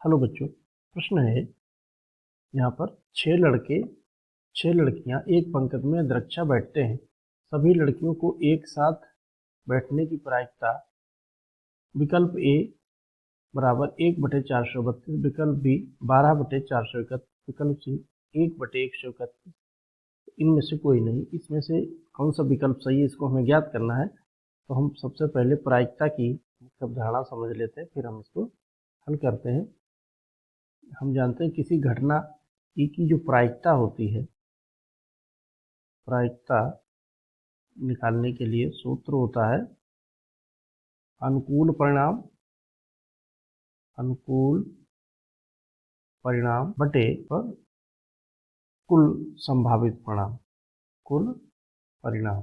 Hello बच्चों, प्रश्न है यहाँ पर 6 लड़कियाँ एक पंक्ति में दृक्षा बैठते हैं। सभी लड़कियों को एक साथ बैठने की प्रायिकता विकल्प ए बराबर 1/432, विकल्प बी 12/431, विकल्प सी 1/131। इनमें से कोई नहीं। इसमें से कौन सा विकल्प सही है, इसको हमें ज्ञात करना है। तो हम सबसे पहले प्रायिकता की मुख्य अवधारणा समझ लेते हैं, फिर हम इसको हल करते हैं। हम जानते हैं किसी घटना ई की जो प्रायिकता होती है, प्रायिकता निकालने के लिए सूत्र होता है अनुकूल परिणाम बटे पर कुल संभावित परिणाम।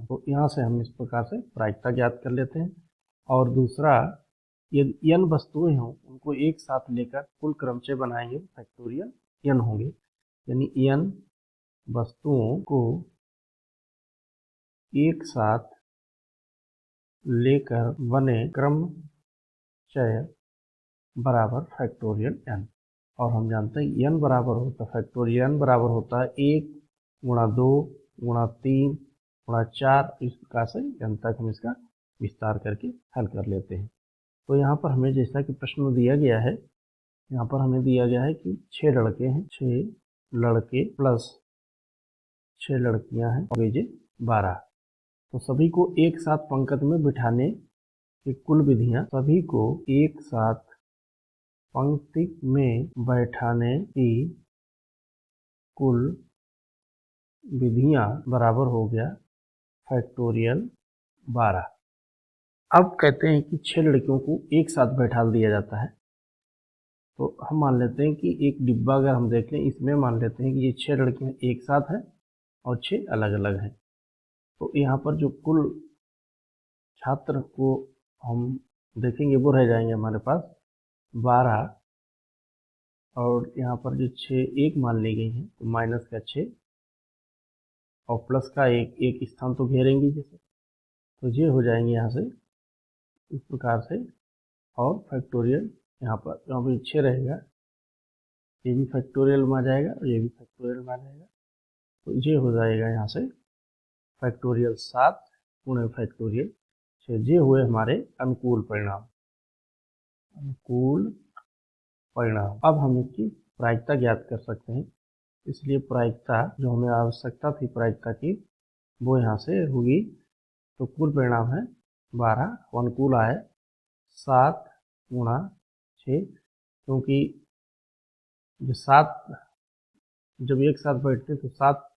तो यहाँ से हम इस प्रकार से प्रायिकता ज्ञात कर लेते हैं। और दूसरा, यदि n वस्तुएं हों उनको एक साथ लेकर कुल क्रमचय बनाएंगे, फैक्टोरियल n होंगे। यानी n वस्तुओं को एक साथ लेकर बने क्रमचय बराबर फैक्टोरियल n। और हम जानते हैं n बराबर होता है, फैक्टोरियल n बराबर होता है 1 गुणा 2 गुणा 3 गुणा 4। इस प्रकार से n तक हम इसका विस्तार करके हल कर लेते हैं। तो यहाँ पर हमें जैसा कि प्रश्न दिया गया है, यहाँ पर हमें दिया गया है कि 6 लड़के हैं, 6 लड़के प्लस 6 लड़कियां हैं और ये 12। तो सभी को एक साथ पंक्ति में बिठाने की कुल विधियां, सभी को एक साथ पंक्ति में बैठाने की कुल विधियां बराबर हो गया फैक्टोरियल 12। अब कहते हैं कि 6 लड़कियों को एक साथ बैठा दिया जाता है। तो हम मान लेते हैं कि एक डिब्बा अगर हम देख लें, इसमें मान लेते हैं कि ये 6 लड़कियां एक साथ हैं और 6 अलग अलग हैं। तो यहाँ पर जो कुल छात्र को हम देखेंगे वो रह जाएंगे हमारे पास 12, और यहाँ पर जो 6 एक मान ली गई हैं, तो माइनस का 6 और प्लस का 1, एक स्थान तो घेरेंगी जैसे, तो ये हो जाएंगे यहाँ से इस प्रकार से। और फैक्टोरियल यहाँ पर 6 रहेगा, ये भी फैक्टोरियल में आ जाएगा और ये भी फैक्टोरियल में आ जाएगा। तो ये हो जाएगा यहाँ से फैक्टोरियल 7 गुणे फैक्टोरियल 6। ये हुए हमारे अनुकूल परिणाम। अब हम इसकी प्रायिकता ज्ञात कर सकते हैं। इसलिए प्रायिकता जो हमें आवश्यकता थी प्रायिकता की, वो यहाँ से होगी। तो कुल परिणाम है 12, अनुकूल आए 7 गुणा 6, क्योंकि जो 7 जब एक साथ बैठते तो 7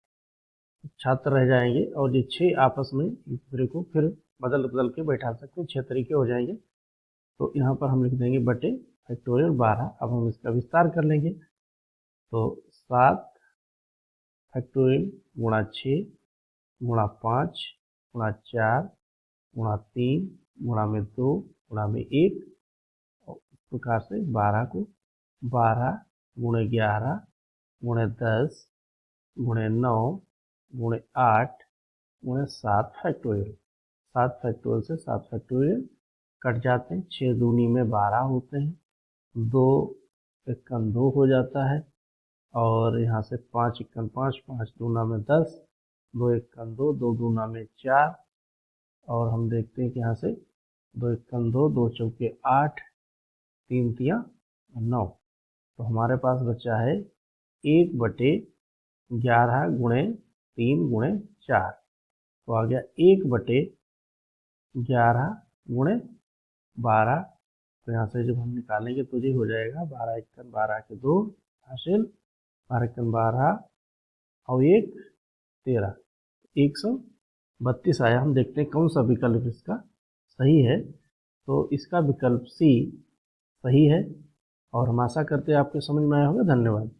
छात्र रह जाएंगे और ये 6 आपस में एक दूसरे को फिर बदल के बैठा सकते हैं, 6 तरीके हो जाएंगे। तो यहाँ पर हम लिख देंगे बटे फैक्टोरियल 12। अब हम इसका विस्तार कर लेंगे। तो 7 फैक्टोरियल गुणा 6 गुणा 5 गुणा 4 गुणा 3 गुणा में 2 गुणा में 1, और इस प्रकार से 12 को 12 गुणे 11 गुणे 10 गुणे 9 गुणे 8 गुणे 7 फैक्टोरियल। 7 फैक्टोरियल से 7 फैक्टोरियल कट जाते हैं, 6 दूनी में 12 होते हैं, 2 एकम 2 हो जाता है, और यहाँ से 5 एकम 5, 5 दूना में 10, 2 एकम 2, 2 दूना में 4, और हम देखते हैं कि यहाँ से 2 एकम 2, 2 चौके 8, 3 तिया 9। तो हमारे पास बचा है 1/11 गुणे 3 गुणे 4। तो आ गया 1/11 गुणे 12। तो यहाँ से जब हम निकालेंगे तो ये हो जाएगा 12 एकम 12 के 2 हासिल, 12 एकम 12 और 1 13, 132 आया। हम देखते हैं कौन सा विकल्प इसका सही है। तो इसका विकल्प सी सही है, और हम आशा करते हैं आपको समझ में आया होगा। धन्यवाद।